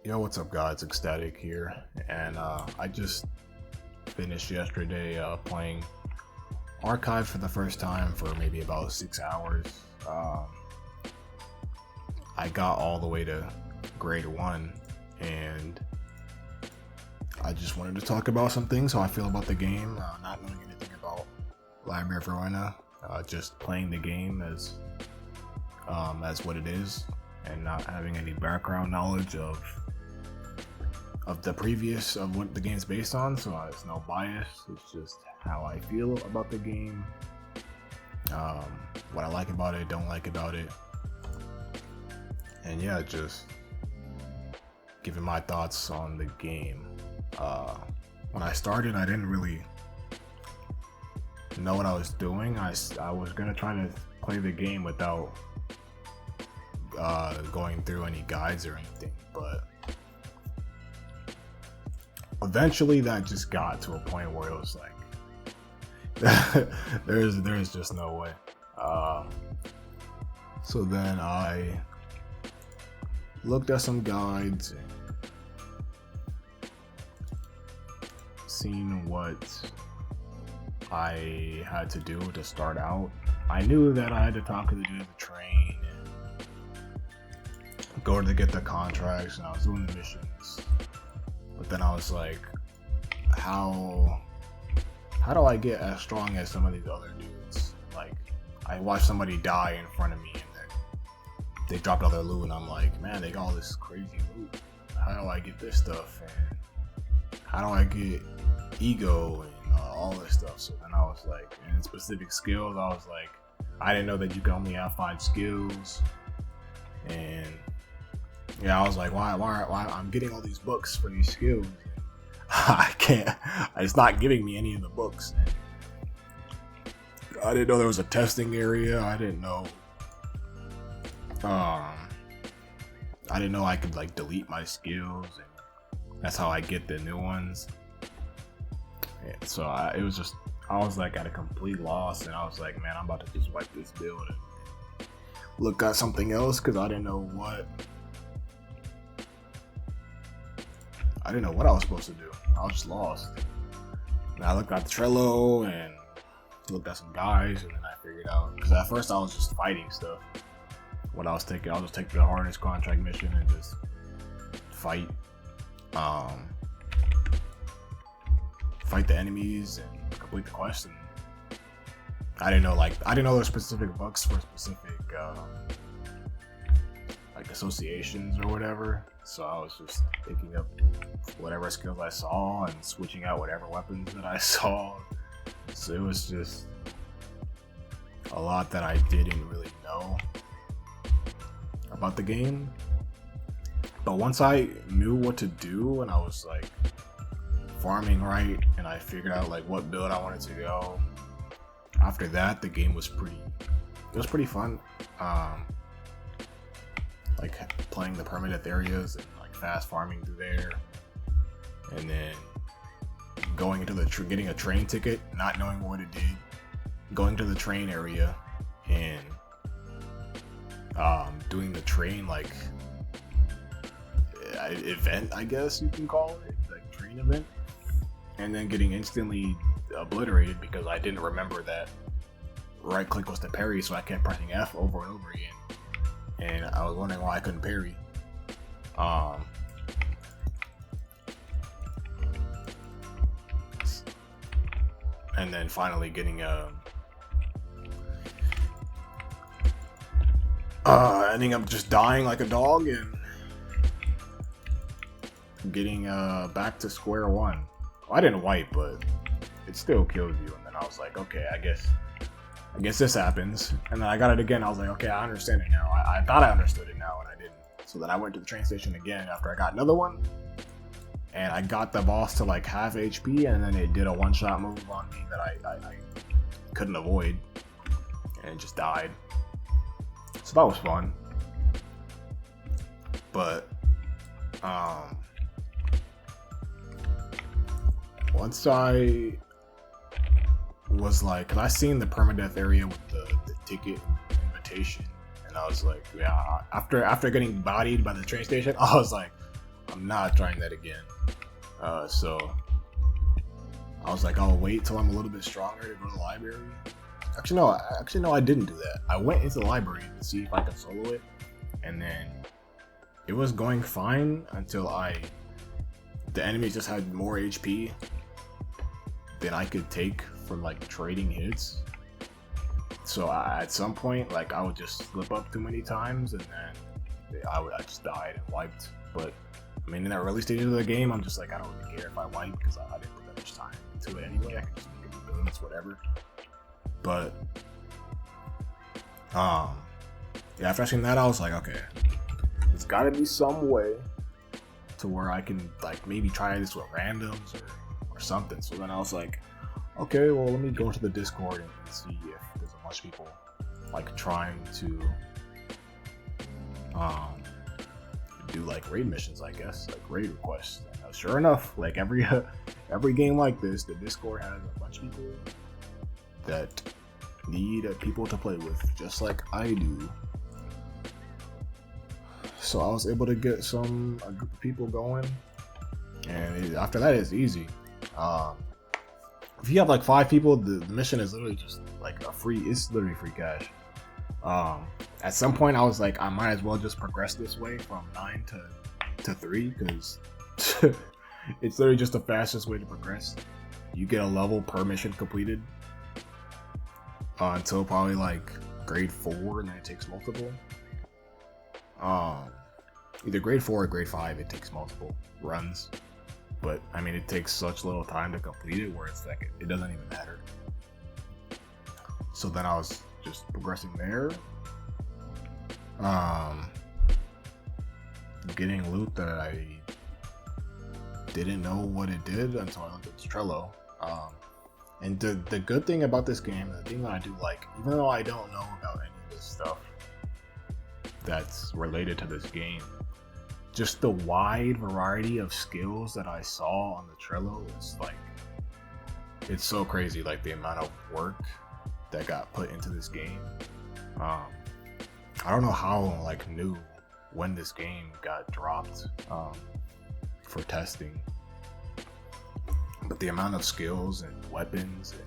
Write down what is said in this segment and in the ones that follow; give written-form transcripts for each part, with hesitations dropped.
Yo, what's up, guys? Ecstatic here, and I just finished yesterday playing Archive for the first time for maybe about 6 hours. Um, I got all the way to grade 1, and I just wanted to talk about some things, how I feel about the game, not knowing anything about Library of Ruina, just playing the game as what it is, and not having any background knowledge of the previous of what the game's based on, so it's no bias. It's just how I feel about the game, what I like about it, don't like about it, and yeah, just giving my thoughts on the game. When I started, I didn't really know what I was doing. I was gonna try to play the game without going through any guides or anything, but eventually that just got to a point where it was like there's just no way. So then I looked at some guides and seen what I had to do to start out. I knew that I had to talk to the dude at the train and go to get the contracts, and I was doing the missions. But then I was like, how do I get as strong as some of these other dudes? Like, I watched somebody die in front of me, and then they dropped all their loot, and I'm like, man, they got all this crazy loot. How do I get this stuff? And how do I get ego and all this stuff? So then I was like, and specific skills, I was like, I didn't know that you can only have 5 skills. And yeah, I was like, why I'm getting all these books for these skills? I can't. It's not giving me any of the books. I didn't know there was a testing area. I didn't know. I didn't know I could like delete my skills, and that's how I get the new ones. And so it was just, I was like at a complete loss, and I was like, man, I'm about to just wipe this build and look at something else, because I didn't know what I was supposed to do. I was just lost. And I looked at the Trello and looked at some guys, and then I figured out, because at first I was just fighting stuff. What I was taking, I'll just take the hardest contract mission and just fight, fight the enemies and complete the quest. And I didn't know there were specific books for specific like associations or whatever. So I was just picking up whatever skills I saw and switching out whatever weapons that I saw. So it was just a lot that I didn't really know about the game. But once I knew what to do and I was like farming right, and I figured out like what build I wanted to go, after that the game was pretty fun. Like playing the permanent areas and like fast farming through there, and then going into getting a train ticket, not knowing what it did, going to the train area and doing the train like event, I guess you can call it, like train event, and then getting instantly obliterated because I didn't remember that right click was to parry, so I kept pressing F over and over again. And I was wondering why I couldn't parry. And then finally getting ending up just dying like a dog and getting back to square one. Well, I didn't wipe, but it still kills you. And then I was like, okay, I guess this happens. And then I got it again. I was like, okay, I understand it now. I thought I understood it now, and I didn't. So then I went to the train station again after I got another one, and I got the boss to like half HP, and then it did a one-shot move on me that I couldn't avoid, and it just died. So that was fun. But once I was like, cause I seen the permadeath area with the ticket invitation, and I was like, yeah. After getting bodied by the train station, I was like, I'm not trying that again. So I was like, I'll wait till I'm a little bit stronger to go to the library. Actually no, I didn't do that. I went into the library to see if I could solo it, and then it was going fine until the enemies just had more HP than I could take from like trading hits. So at some point, like, I would just slip up too many times, and then I just died and wiped. But I mean, in that early stages of the game, I'm just like, I don't really care if I wipe because I didn't put that much time into it anyway. I can just make it builds, whatever. But yeah, after seeing that, I was like, okay, there's got to be some way to where I can like maybe try this with randoms or something. So then I was like, okay, well, let me go to the Discord and see if there's a bunch of people like trying to do like raid missions, I guess, like raid requests. And sure enough, like every game like this, the Discord has a bunch of people that need people to play with, just like I do. So I was able to get a group of people going, and after that, it's easy. If you have like 5 people, the mission is literally just like it's literally free cash. At some point I was like, I might as well just progress this way from 9 to 3, because it's literally just the fastest way to progress. You get a level per mission completed until probably like grade 4, and then it takes multiple. Either grade 4 or grade 5, it takes multiple runs. But I mean, it takes such little time to complete it where it's like it doesn't even matter. So then I was just progressing there, getting loot that I didn't know what it did until I looked at Trello. And the good thing about this game, the thing that I do like, even though I don't know about any of this stuff that's related to this game, just the wide variety of skills that I saw on the Trello is like, it's so crazy, like the amount of work that got put into this game. I don't know how like knew when this game got dropped for testing, but the amount of skills and weapons and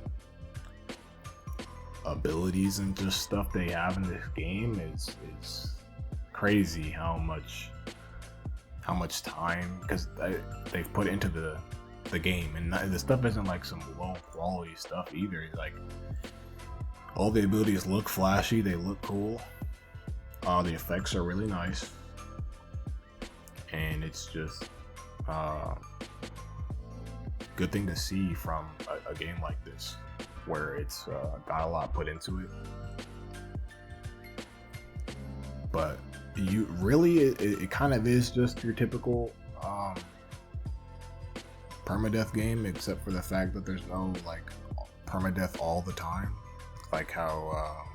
abilities and just stuff they have in this game is crazy. How much time, because they've put into the game, and the stuff isn't like some low quality stuff either. Like, all the abilities look flashy, they look cool, the effects are really nice, and it's just good thing to see from a game like this where it's got a lot put into it. But you really, it kind of is just your typical permadeath game, except for the fact that there's no like permadeath all the time, like how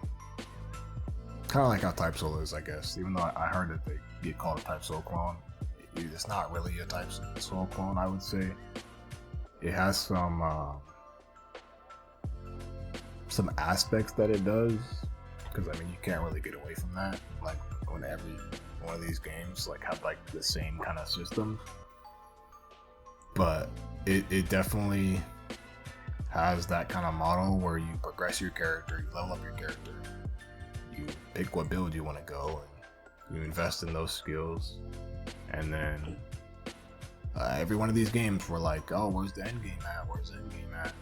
kind of like how Type Soul is, I guess. Even though I heard that they get called a Type Soul clone, it's not really a Type Soul clone, I would say. It has some aspects that it does, because I mean, you can't really get away from that. Like, when every one of these games like have like the same kind of systems, but it definitely has that kind of model where you progress your character, you level up your character, you pick what build you want to go, and you invest in those skills, and then every one of these games we're like, oh, where's the end game at? Where's the end game at?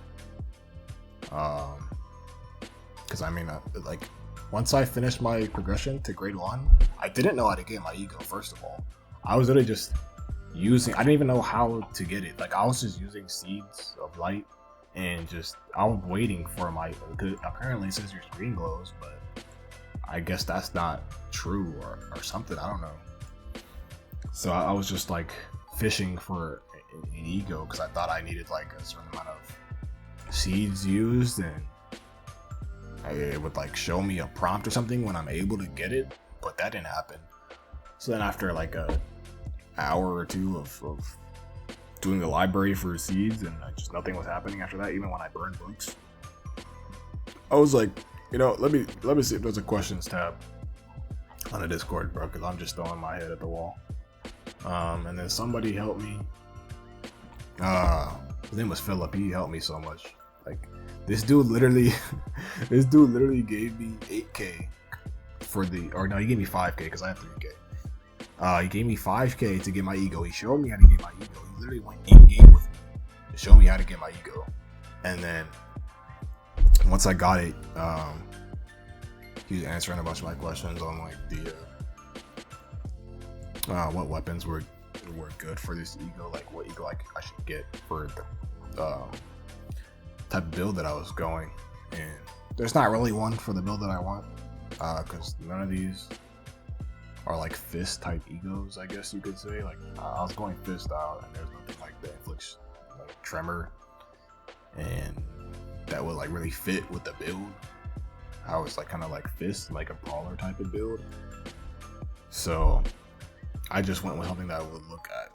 Because I mean, like, once I finished my progression to grade 1, I didn't know how to get my ego, first of all. I was literally just using, I didn't even know how to get it. Like, I was just using seeds of light, and I was waiting for because apparently it says your screen glows, but I guess that's not true or something, I don't know. So I was just like fishing for an ego, because I thought I needed like a certain amount of seeds used, and it would like show me a prompt or something when I'm able to get it, but that didn't happen. So then after like a hour or two of doing the library for seeds, and just nothing was happening after that, even when I burned books, I was like, let me see if there's a questions tab on the Discord, bro, because I'm just throwing my head at the wall. And then somebody helped me. His name was Philip. He helped me so much. Like, this dude literally gave me 8K for the, or no, he gave me 5K because I have 3K. He gave me 5K to get my ego. He showed me how to get my ego. He literally went in game with me to show me how to get my ego. And then once I got it, he was answering a bunch of my questions on like the what weapons were good for this ego, like what ego I should get for the type of build that I was going. And there's not really one for the build that I want, because none of these are like fist type egos, I guess you could say. Like I was going fist style, and there's nothing like that inflicts like tremor, and that would like really fit with the build. I was like kind of like fist, like a brawler type of build. So I just went with something that would look at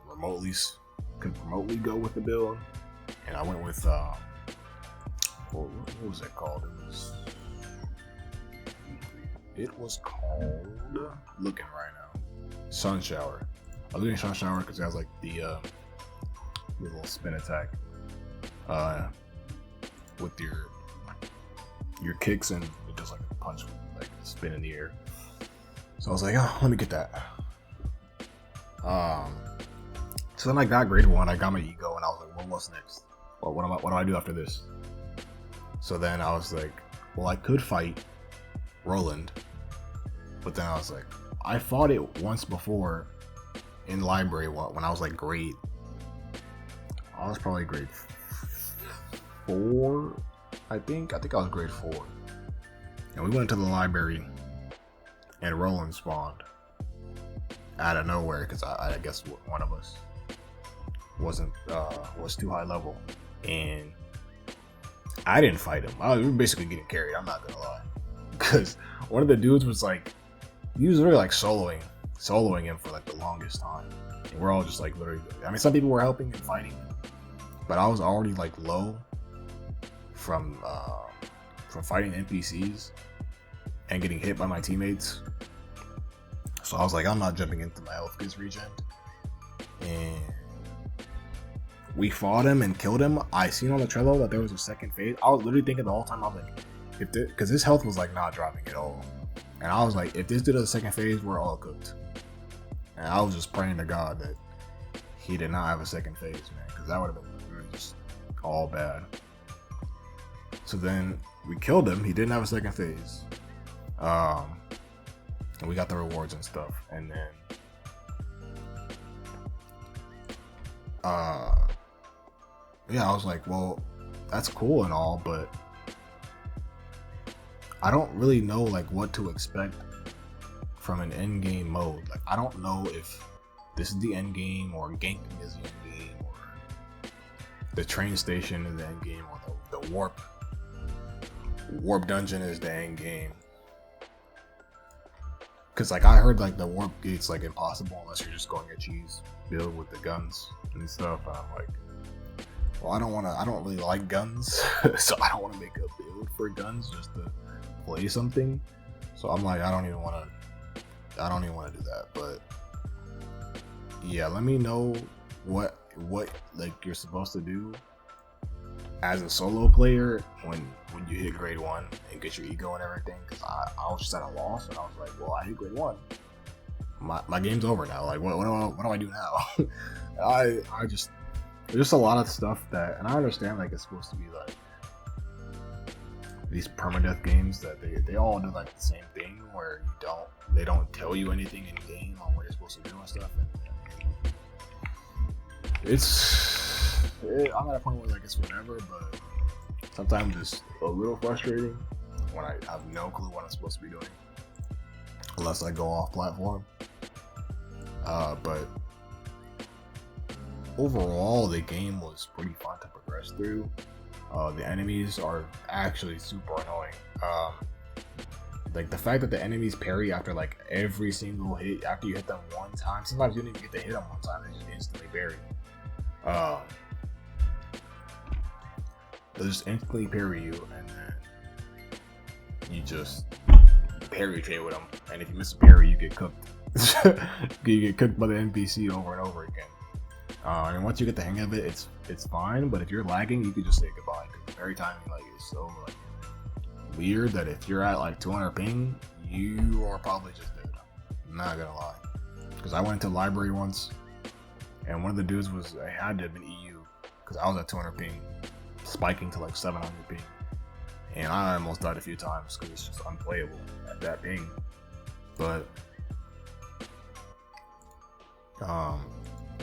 could remotely go with the build, and I went with what was it called? It was called, looking right now, Sun Shower. I was doing Sun Shower because it has like the little spin attack with your kicks, and it does like a punch, like a spin in the air. So I was like, oh, let me get that. So then I got grade 1, I got my ego, and I was like, well, what's next? Well, what do I do after this? So then I was like, well, I could fight Roland, but then I was like, I fought it once before in library when I was like I was probably grade 4, I think I was grade 4, and we went to the library, and Roland spawned out of nowhere because I guess one of us was too high level, and I didn't fight him. We were basically getting carried, I'm not gonna lie, because one of the dudes was like, he was really like soloing him for like the longest time, and we're all just like literally, I mean, some people were helping and fighting, but I was already like low from fighting NPCs and getting hit by my teammates. So I was like, I'm not jumping into my health gets regen. And we fought him and killed him. I seen on the Trello that there was a second phase. I was literally thinking the whole time, I was like, because his health was like not dropping at all. And I was like, if this dude does a second phase, we're all cooked. And I was just praying to God that he did not have a second phase, man, because that would have been really just all bad. So then we killed him. He didn't have a second phase. And we got the rewards and stuff. And then yeah, I was like, well, that's cool and all, but I don't really know like what to expect from an end game mode. Like, I don't know if this is the end game, or ganking is the end game, or the train station is the end game, or the warp dungeon is the end game. Cause like I heard like the warp gate's like impossible unless you're just going a cheese build with the guns and stuff. And I'm like, well, I don't really like guns, so I don't want to make a build for guns just to play something. So I'm like, I don't even want to do that. But yeah, let me know what like you're supposed to do as a solo player when you hit grade 1 and get your ego and everything. Because I was just at a loss, and I was like, well, I hit grade 1. My game's over now. Like, what do I do now? There's just a lot of stuff that, and I understand like it's supposed to be like these permadeath games that they all do like the same thing, where they don't tell you anything in game on what you're supposed to do and stuff. And I'm at a point where like it's whatever, but sometimes it's a little frustrating when I have no clue what I'm supposed to be doing unless I go off platform. But overall, the game was pretty fun to progress through. The enemies are actually super annoying. Like the fact that the enemies parry after like every single hit, after you hit them one time. Sometimes you don't even get to hit them one time; they just instantly parry. They'll just instantly parry you, and then you just parry trade with them. And if you miss a parry, you get cooked. You get cooked by the NPC over and over again. I mean, once you get the hang of it, it's fine. But if you're lagging, you could just say goodbye. Because every time like is so like weird that if you're at like 200 ping, you are probably just dead. I'm not gonna lie. Because I went into the library once, and one of the dudes I had to have been EU because I was at 200 ping, spiking to like 700 ping, and I almost died a few times because it's just unplayable at that ping. But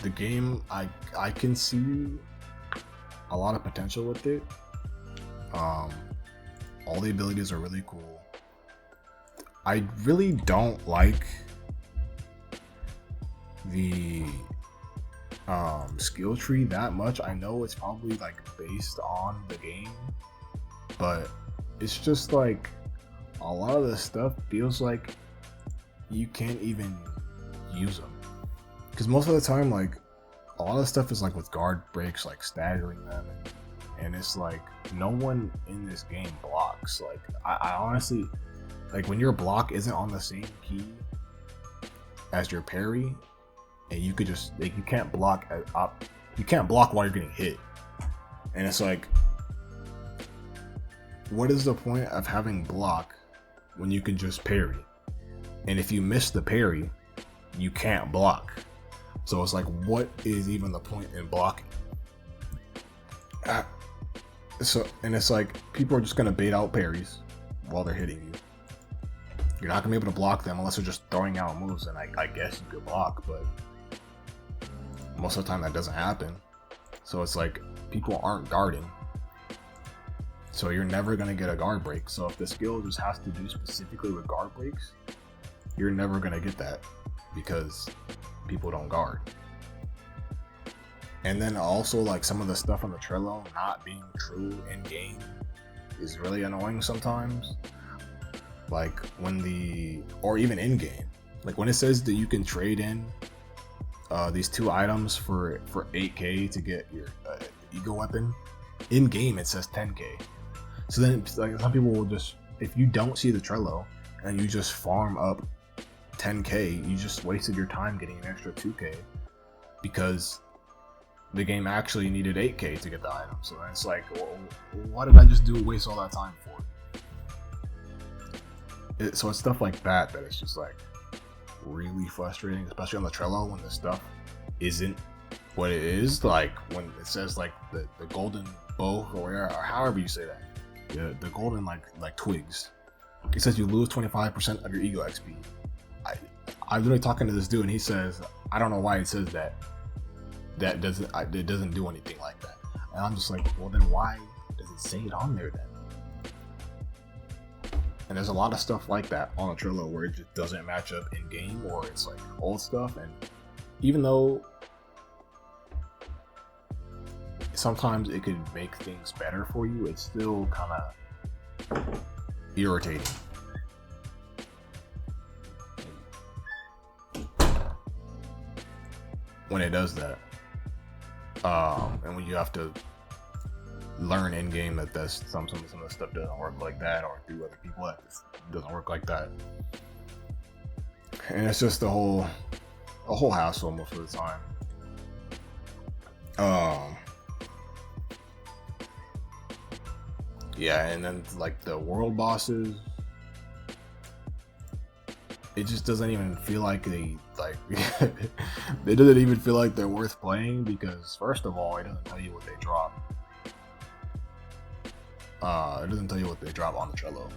the game, I can see a lot of potential with it. All the abilities are really cool. I really don't like the skill tree that much. I know it's probably like based on the game, but it's just like a lot of the stuff feels like you can't even use them, because most of the time like a lot of stuff is like with guard breaks, like staggering them, and it's like no one in this game blocks. Like I honestly, like when your block isn't on the same key as your parry, and you could just like you can't block while you're getting hit, and it's like, what is the point of having block when you can just parry? And if you miss the parry, you can't block. So it's like, what is even the point in blocking? And it's like people are just gonna bait out parries while they're hitting you. You're not gonna be able to block them unless they're just throwing out moves, and I guess you could block, but most of the time that doesn't happen. So it's like people aren't guarding, so you're never gonna get a guard break. So if the skill just has to do specifically with guard breaks, you're never gonna get that because people don't guard. And then also like some of the stuff on the Trello not being true in game is really annoying sometimes. Like or even in game, like when it says that you can trade in these 2 items for 8k to get your ego weapon, in game it says 10k. So then like some people will just, if you don't see the Trello and you just farm up 10k, you just wasted your time getting an extra 2k because the game actually needed 8k to get the item. So then it's like, well, why did I just waste all that time for? So it's stuff like that it's just like really frustrating, especially on the Trello when the stuff isn't what it is. Like when it says like the golden bow or however you say that, the golden like twigs, it says you lose 25% of your ego XP. I'm literally talking to this dude and he says, I don't know why it says that. It doesn't do anything like that. And I'm just like, well then why does it say it on there then? And there's a lot of stuff like that on a Trello where it just doesn't match up in game, or it's like old stuff. And even though sometimes it could make things better for you, it's still kind of irritating. When it does that. And when you have to learn in game that some of the stuff doesn't work like that, or through other people that doesn't work like that, and it's just a whole hassle most of the time. Yeah, and then like the world bosses, it just doesn't even feel like they doesn't even feel like they're worth playing, because first of all, it doesn't tell you what they drop. It doesn't tell you what they drop on the Trello,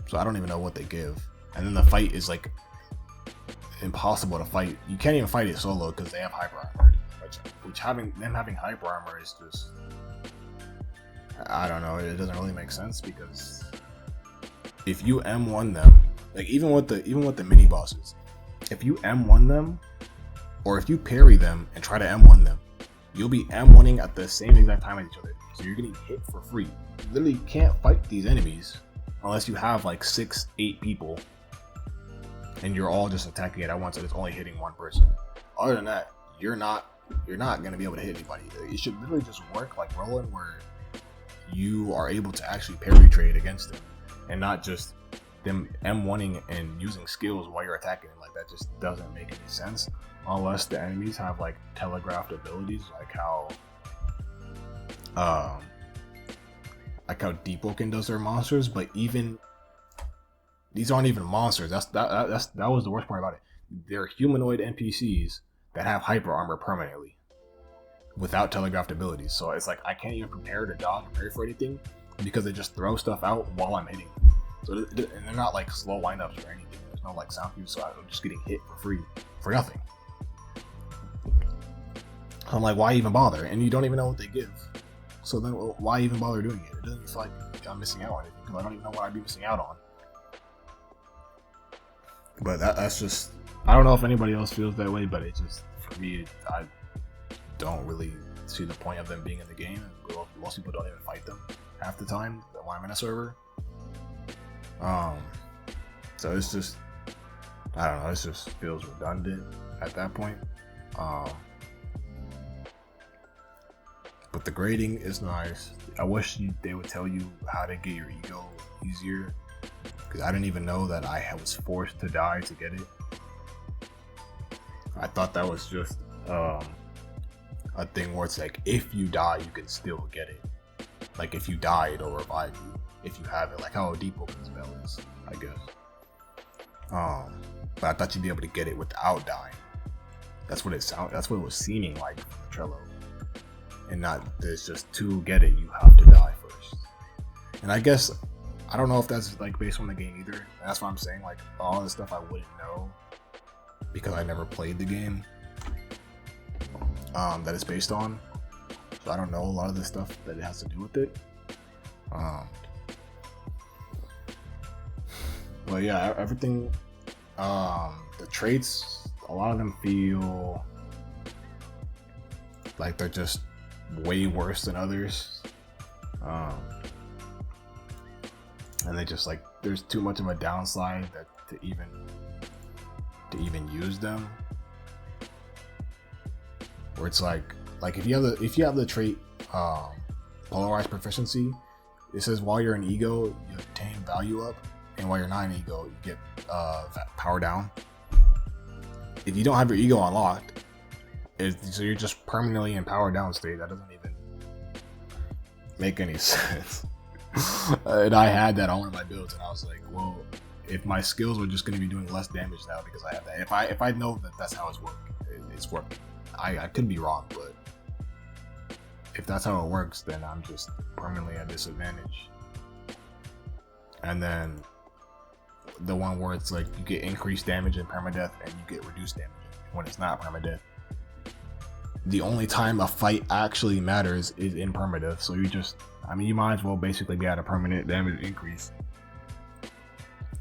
so I don't even know what they give. And then the fight is like impossible to fight. You can't even fight it solo because they have hyper armor, which having hyper armor is just, I don't know, it doesn't really make sense, because if you M1 them, like even with the mini bosses, if you M1 them, or if you parry them and try to M1 them, you'll be M1ing at the same exact time as each other. So you're getting hit for free. You literally can't fight these enemies unless you have like 6-8 people and you're all just attacking it at once and it's only hitting one person. Other than that, you're not gonna be able to hit anybody. It should literally just work like Roland, where you are able to actually parry trade against them and not just them M1ing and using skills while you're attacking them. Like that just doesn't make any sense unless the enemies have like telegraphed abilities, like how Deepwoken does their monsters. But even these aren't even monsters. That was the worst part about it. They're humanoid NPCs that have hyper armor permanently without telegraphed abilities. So it's like I can't even prepare to dodge, prepare for anything, because they just throw stuff out while I'm hitting them. So and they're not like slow windups or anything. There's no like sound cues, so I'm just getting hit for free for nothing. I'm like, why even bother? And you don't even know what they give. So then why even bother doing it? It doesn't feel like I'm missing out on anything, because I don't even know what I'd be missing out on. But that's just, I don't know if anybody else feels that way, but it just, for me, I don't really see the point of them being in the game. Most people don't even fight them half the time when I'm in a server. So it's just, I don't know, it just feels redundant at that point. But the grading is nice. I wish they would tell you how to get your ego easier, because I didn't even know that I was forced to die to get it. I thought that was just a thing where it's like, if you die, you can still get it. Like if you die, it'll revive you if you have it, like how a Deepwoken spell is, I guess. But I thought you'd be able to get it without dying. That's what it was seeming like from the Trello. And not there's just to get it, you have to die first. And I guess I don't know if that's like based on the game either. That's why I'm saying like all the stuff I wouldn't know because I never played the game that it's based on. So I don't know a lot of the stuff that it has to do with it. But yeah, everything, the traits, a lot of them feel like they're just way worse than others. And they just like, there's too much of a downside that to even use them. Where it's like if you have the trait polarized proficiency, it says while you're an ego, you obtain value up, and while you're not an ego, you get power down. If you don't have your ego unlocked, so you're just permanently in power down state. That doesn't even make any sense. And I had that on one of my builds, and I was like, well, if my skills were just going to be doing less damage now because I have that, if I know that that's how it's working. I could be wrong, but if that's how it works, then I'm just permanently at disadvantage. And then the one where it's like you get increased damage in permadeath and you get reduced damage when it's not permadeath. The only time a fight actually matters is in permadeath, so you might as well basically be at a permanent damage increase.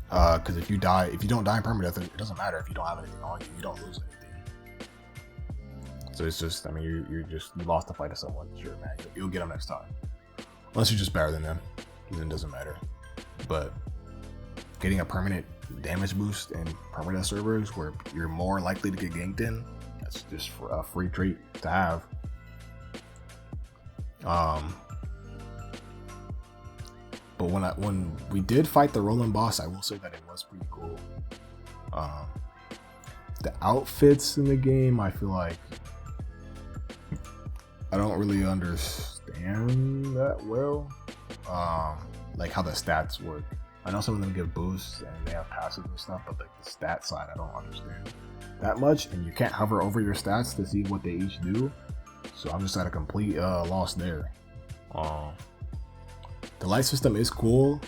Because if you don't die in permadeath, it doesn't matter if you don't have anything on you. You don't lose anything. So it's just, you lost the fight to someone. Sure, man, you'll get them next time. Unless you're just better than them, then it doesn't matter. But getting a permanent damage boost in permadeath servers where you're more likely to get ganked in, that's just a free trait to have. But when we did fight the Roland boss, I will say that it was pretty cool. The outfits in the game, I feel like I don't really understand that well. Like how the stats work. I know some of them give boosts and they have passives and stuff, but like the stat side, I don't understand that much. And you can't hover over your stats to see what they each do. So I'm just at a complete loss there. The light system is cool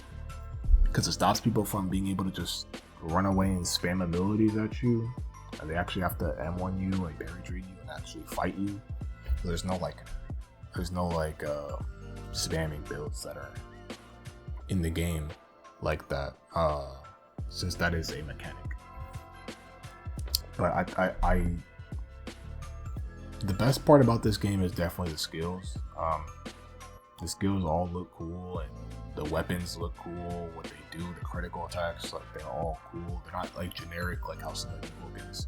because it stops people from being able to just run away and spam abilities at you. And they actually have to M1 you, like berry trade you, and actually fight you. So there's no spamming builds that are in the game like that, since that is a mechanic. But the best part about this game is definitely the skills. The skills all look cool, and the weapons look cool. What they do, the critical attacks, like they're all cool. They're not like generic like how some of the weapons,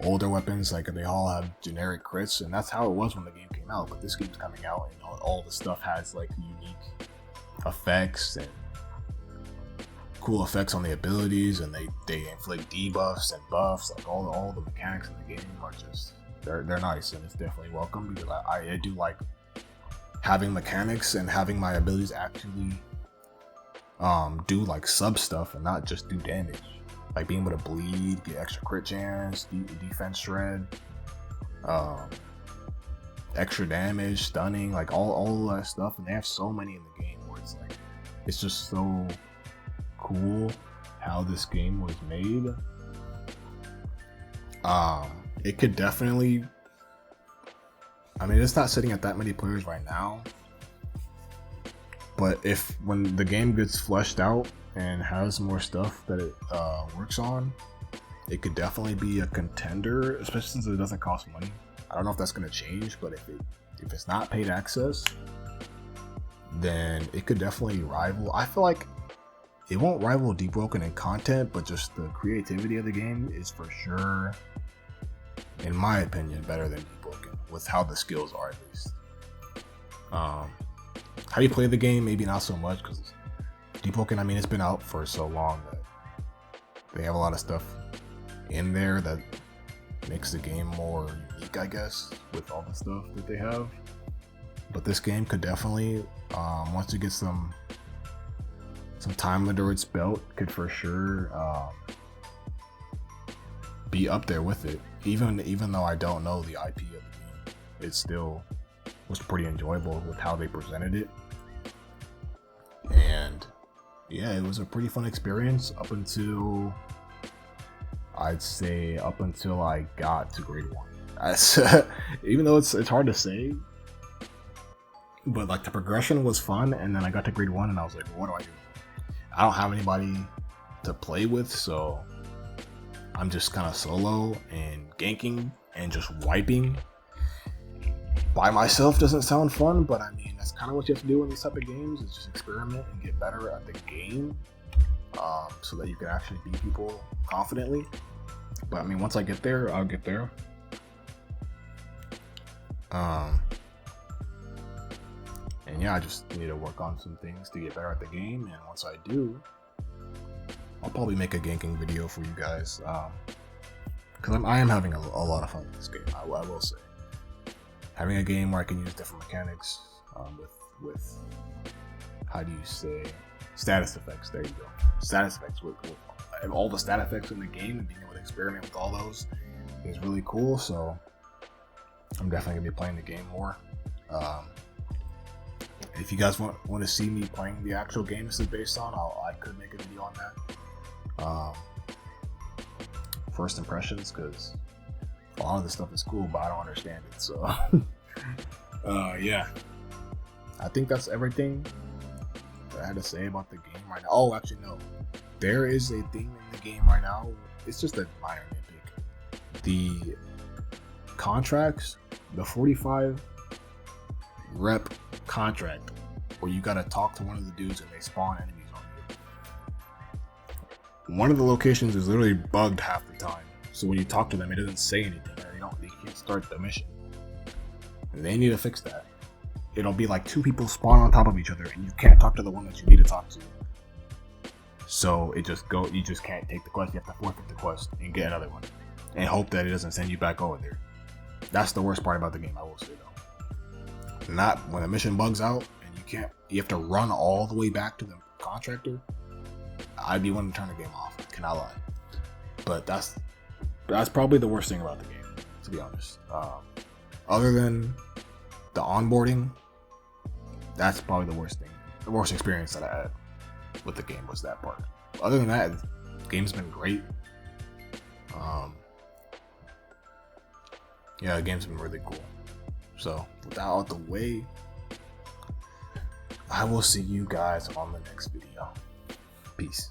older weapons, like they all have generic crits, and that's how it was when the game came out. But this game's coming out, and all the stuff has like unique effects and cool effects on the abilities, and they inflict debuffs and buffs. Like all the mechanics in the game are just they're nice, and it's definitely welcome because I do like having mechanics and having my abilities actually do like sub stuff and not just do damage. Like being able to bleed, get extra crit chance, defense shred, extra damage, stunning, like all that stuff. And they have so many in the game where it's like it's just so cool how this game was made. It could definitely, I mean, it's not sitting at that many players right now, but when the game gets fleshed out and has more stuff that it works on, it could definitely be a contender, especially since it doesn't cost money. I don't know if that's going to change, but if it's not paid access, then it could definitely rival. I feel like it won't rival Deep Broken in content, but just the creativity of the game is for sure, in my opinion, better than Deep Broken with how the skills are, at least. How you play the game, maybe not so much, because Deep Broken, I mean, it's been out for so long that they have a lot of stuff in there that makes the game more unique, I guess, with all the stuff that they have. But this game could definitely, once you get some time under its belt, could for sure be up there with it. Even though I don't know the IP of the game, it still was pretty enjoyable with how they presented it. And yeah, it was a pretty fun experience up until I got to grade 1. Even though it's hard to say, but like the progression was fun, and then I got to grade 1 and I was like, well, what do I do? I don't have anybody to play with, so I'm just kind of solo and ganking and just wiping by myself. Doesn't sound fun, but I mean, that's kind of what you have to do in these type of games, is just experiment and get better at the game, so that you can actually beat people confidently. But I mean, once I get there, I'll get there. And yeah, I just need to work on some things to get better at the game, and once I do, I'll probably make a ganking video for you guys, because I am having a lot of fun with this game. I will say, having a game where I can use different mechanics with how do you say, status effects. There you go, status effects with all the stat effects in the game, and being able to experiment with all those is really cool. So I'm definitely gonna be playing the game more. If you guys want to see me playing the actual game this is based on, I could make a video on that. First impressions, because a lot of this stuff is cool, but I don't understand it. So, yeah, I think that's everything that I had to say about the game right now. Oh, actually, no. There is a thing in the game right now. It's just a minor nitpick. The contracts, the 45 rep contract, where you gotta talk to one of the dudes and they spawn enemies on you. One of the locations is literally bugged half the time, so when you talk to them, it doesn't say anything. They can't start the mission. And they need to fix that. It'll be like 2 people spawn on top of each other, and you can't talk to the one that you need to talk to. So you just can't take the quest. You have to forfeit the quest and get another one, and hope that it doesn't send you back over there. That's the worst part about the game, I will say, though. Not when a mission bugs out and you have to run all the way back to the contractor. I'd be wanting to turn the game off, cannot lie. But that's probably the worst thing about the game, to be honest. Other than the onboarding, that's probably the worst thing. The worst experience that I had with the game was that part. Other than that, the game's been great. Yeah, the game's been really cool. So, with that out the way, I will see you guys on the next video. Peace.